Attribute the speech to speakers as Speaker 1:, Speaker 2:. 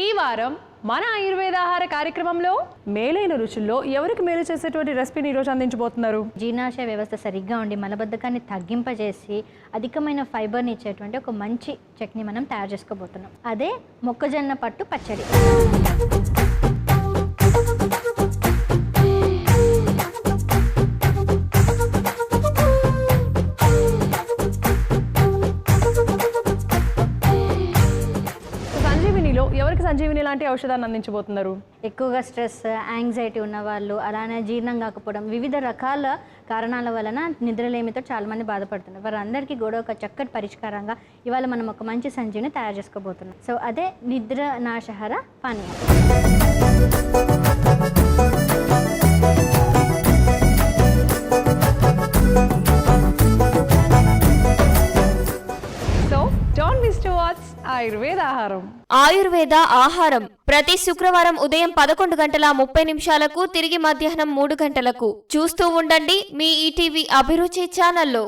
Speaker 1: ఈ వారం మన ఆయుర్వేద ఆహార కార్యక్రమంలో మేలైన రుచుల్లో ఎవరికి మేలు చేసేటువంటి రెసిపీని ఈరోజు అందించబోతున్నారు.
Speaker 2: జీర్ణాశయ వ్యవస్థ సరిగ్గా ఉండి మలబద్ధకాన్ని తగ్గింపజేసి అధికమైన ఫైబర్ని ఇచ్చేటువంటి ఒక మంచి చట్నీ మనం తయారు చేసుకోబోతున్నాం. అదే మొక్కజొన్న పట్టు పచ్చడి.
Speaker 1: ఎవరికి సంజీవిని లాంటి ఔషధాన్ని అందించబోతున్నారు?
Speaker 2: ఎక్కువగా స్ట్రెస్, యాంగ్జైటీ ఉన్న వాళ్ళు, అలానే జీర్ణం కాకపోవడం, వివిధ రకాల కారణాల వలన నిద్రలేమితో చాలామంది బాధపడుతున్నారు. వారందరికీ కూడా ఒక చక్కటి పరిష్కారంగా ఇవాళ మనం ఒక మంచి సంజీవిని తయారు చేసుకోబోతున్నాం. సో అదే నిద్ర నాశహర పానీయం.
Speaker 1: ఆయుర్వేద ఆహారం.
Speaker 3: ఆయుర్వేద ఆహారం ప్రతి శుక్రవారం ఉదయం 11:30 తిరిగి మధ్యాహ్నం 3 గంటలకు చూస్తూ ఉండండి మీ ఈటీవీ అభిరుచి ఛానల్లో.